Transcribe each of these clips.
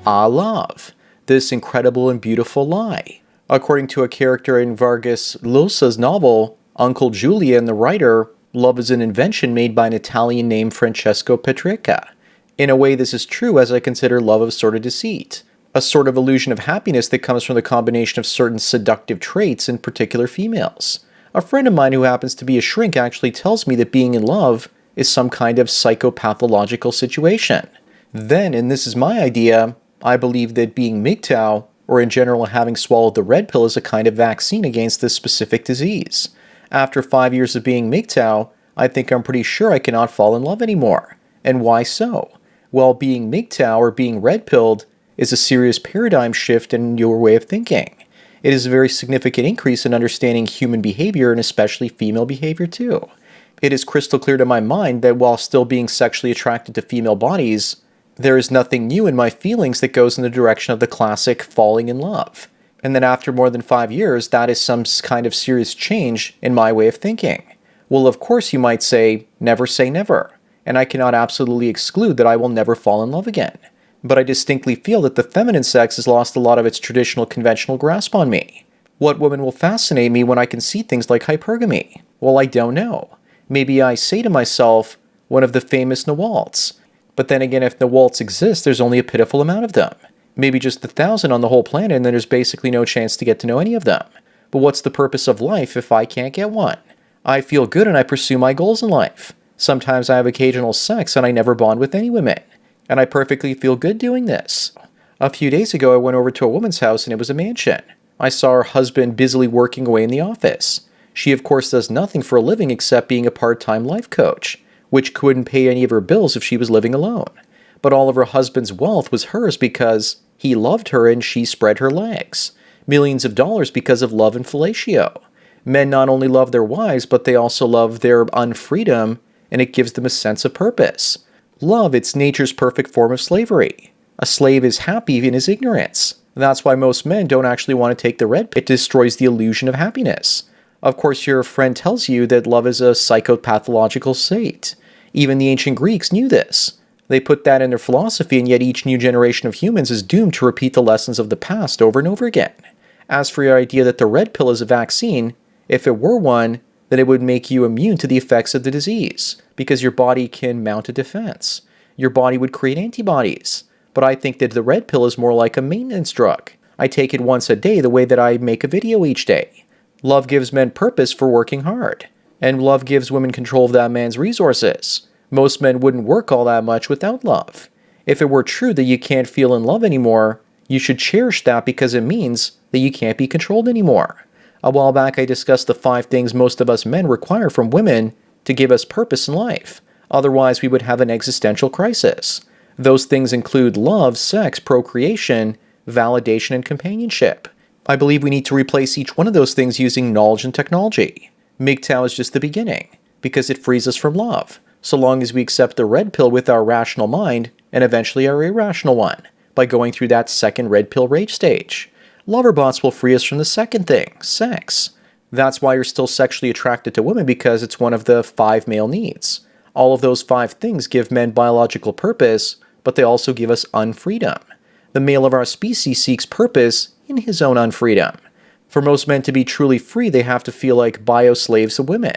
love, this incredible and beautiful lie. According to a character in Vargas Llosa's novel, Uncle Julia and the writer, love is an invention made by an Italian named Francesco Petrarca. In a way, this is true, as I consider love a sort of deceit, a sort of illusion of happiness that comes from the combination of certain seductive traits in particular females. A friend of mine who happens to be a shrink actually tells me that being in love is some kind of psychopathological situation. Then, and this is my idea, I believe that being MGTOW, or in general having swallowed the red pill, is a kind of vaccine against this specific disease. After 5 years of being MGTOW, I think I'm pretty sure I cannot fall in love anymore. And why so? Well, being MGTOW or being red-pilled is a serious paradigm shift in your way of thinking. It is a very significant increase in understanding human behavior and especially female behavior too. It is crystal clear to my mind that while still being sexually attracted to female bodies, there is nothing new in my feelings that goes in the direction of the classic falling in love. And that after more than 5 years, that is some kind of serious change in my way of thinking. Well, of course you might say never, and I cannot absolutely exclude that I will never fall in love again. But I distinctly feel that the feminine sex has lost a lot of its traditional conventional grasp on me. What woman will fascinate me when I can see things like hypergamy? Well, I don't know. Maybe I say to myself, one of the famous Nawalts. But then again, if Nawalts exist, there's only a pitiful amount of them. Maybe just 1,000 on the whole planet, and then there's basically no chance to get to know any of them. But what's the purpose of life if I can't get one? I feel good and I pursue my goals in life. Sometimes I have occasional sex and I never bond with any women. And I perfectly feel good doing this. A few days ago, I went over to a woman's house and it was a mansion. I saw her husband busily working away in the office. She, of course, does nothing for a living except being a part-time life coach, which couldn't pay any of her bills if she was living alone. But all of her husband's wealth was hers because he loved her and she spread her legs. Millions of dollars because of love and fellatio. Men not only love their wives, but they also love their unfreedom, and it gives them a sense of purpose. Love, it's nature's perfect form of slavery. A slave is happy in his ignorance. That's why most men don't actually want to take the red pill. It destroys the illusion of happiness. Of course, your friend tells you that love is a psychopathological state. Even the ancient Greeks knew this. They put that in their philosophy, and yet each new generation of humans is doomed to repeat the lessons of the past over and over again. As for your idea that the red pill is a vaccine, if it were one, then it would make you immune to the effects of the disease, because your body can mount a defense. Your body would create antibodies. But I think that the red pill is more like a maintenance drug. I take it once a day the way that I make a video each day. Love gives men purpose for working hard. And love gives women control of that man's resources. Most men wouldn't work all that much without love. If it were true that you can't feel in love anymore, you should cherish that because it means that you can't be controlled anymore. A while back I discussed the 5 things most of us men require from women to give us purpose in life. Otherwise we would have an existential crisis. Those things include love, sex, procreation, validation, and companionship. I believe we need to replace each one of those things using knowledge and technology. MGTOW is just the beginning, because it frees us from love, so long as we accept the red pill with our rational mind, and eventually our irrational one, by going through that second red pill rage stage. Loverbots will free us from the second thing, sex. That's why you're still sexually attracted to women, because it's one of the 5 male needs. All of those 5 things give men biological purpose, but they also give us unfreedom. The male of our species seeks purpose in his own unfreedom. For most men to be truly free, they have to feel like bio-slaves of women.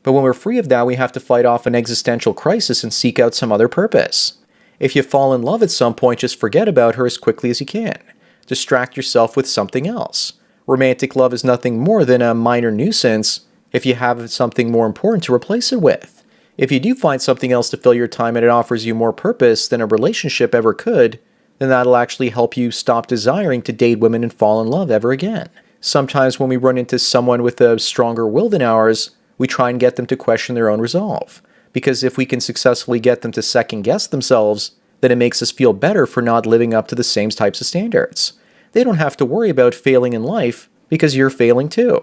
But when we're free of that, we have to fight off an existential crisis and seek out some other purpose. If you fall in love at some point, just forget about her as quickly as you can. Distract yourself with something else. Romantic love is nothing more than a minor nuisance if you have something more important to replace it with. If you do find something else to fill your time and it offers you more purpose than a relationship ever could, then that'll actually help you stop desiring to date women and fall in love ever again. Sometimes when we run into someone with a stronger will than ours, we try and get them to question their own resolve. Because if we can successfully get them to second-guess themselves, then it makes us feel better for not living up to the same types of standards. They don't have to worry about failing in life because you're failing too.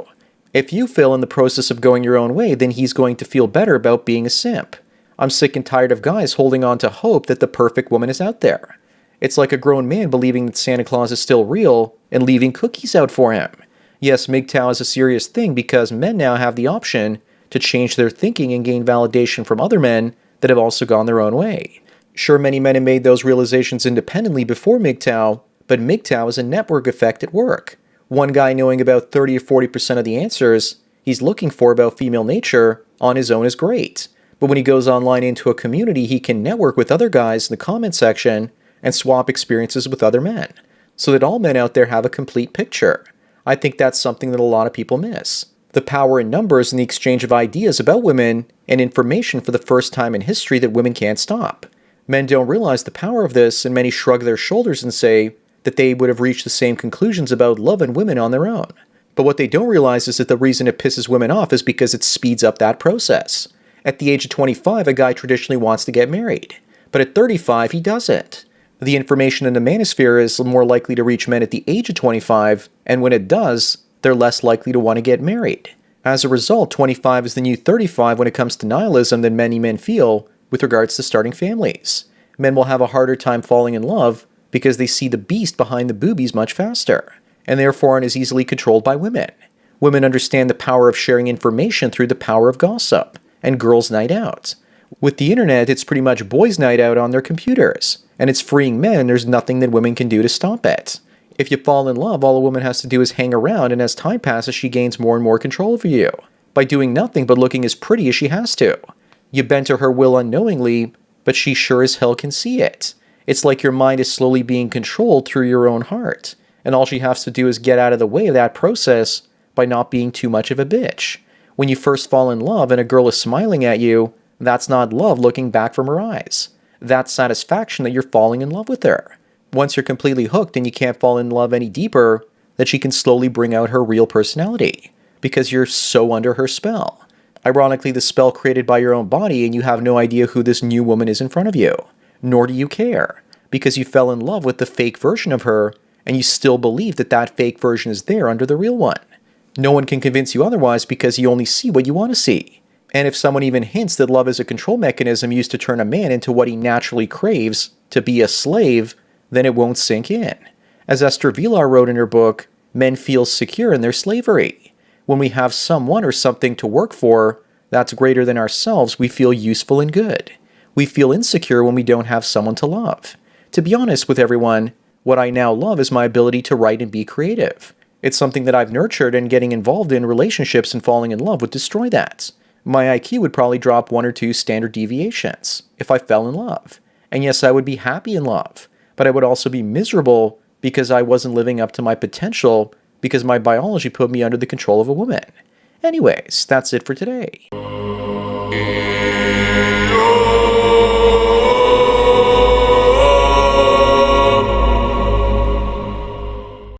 If you fail in the process of going your own way, then he's going to feel better about being a simp. I'm sick and tired of guys holding on to hope that the perfect woman is out there. It's like a grown man believing that Santa Claus is still real and leaving cookies out for him. Yes, MGTOW is a serious thing because men now have the option to change their thinking and gain validation from other men that have also gone their own way. Sure, many men have made those realizations independently before MGTOW, but MGTOW is a network effect at work. One guy knowing about 30 or 40% of the answers he's looking for about female nature on his own is great. But when he goes online into a community, he can network with other guys in the comment section and swap experiences with other men, so that all men out there have a complete picture. I think that's something that a lot of people miss. The power in numbers and the exchange of ideas about women and information for the first time in history that women can't stop. Men don't realize the power of this, and many shrug their shoulders and say that they would have reached the same conclusions about love and women on their own. But what they don't realize is that the reason it pisses women off is because it speeds up that process. At the age of 25, a guy traditionally wants to get married, but at 35, he doesn't. The information in the manosphere is more likely to reach men at the age of 25, and when it does, they're less likely to want to get married. As a result, 25 is the new 35 when it comes to nihilism than many men feel with regards to starting families. Men will have a harder time falling in love because they see the beast behind the boobies much faster, and therefore aren't as easily controlled by women. Women understand the power of sharing information through the power of gossip and girls' night out. With the internet, it's pretty much boys' night out on their computers, and it's freeing men. There's nothing that women can do to stop it. If you fall in love, all a woman has to do is hang around, and as time passes, she gains more and more control over you by doing nothing but looking as pretty as she has to. You bend to her will unknowingly, but she sure as hell can see it. It's like your mind is slowly being controlled through your own heart, and all she has to do is get out of the way of that process by not being too much of a bitch. When you first fall in love and a girl is smiling at you, that's not love looking back from her eyes. That's satisfaction that you're falling in love with her. Once you're completely hooked and you can't fall in love any deeper, that she can slowly bring out her real personality, because you're so under her spell. Ironically, the spell created by your own body, and you have no idea who this new woman is in front of you. Nor do you care, because you fell in love with the fake version of her, and you still believe that that fake version is there under the real one. No one can convince you otherwise because you only see what you want to see. And if someone even hints that love is a control mechanism used to turn a man into what he naturally craves, to be a slave, then it won't sink in. As Esther Vilar wrote in her book, men feel secure in their slavery. When we have someone or something to work for that's greater than ourselves, we feel useful and good. We feel insecure when we don't have someone to love. To be honest with everyone, what I now love is my ability to write and be creative. It's something that I've nurtured, and getting involved in relationships and falling in love would destroy that. My IQ would probably drop 1 or 2 standard deviations if I fell in love. And yes, I would be happy in love, but I would also be miserable because I wasn't living up to my potential because my biology put me under the control of a woman. Anyways, that's it for today.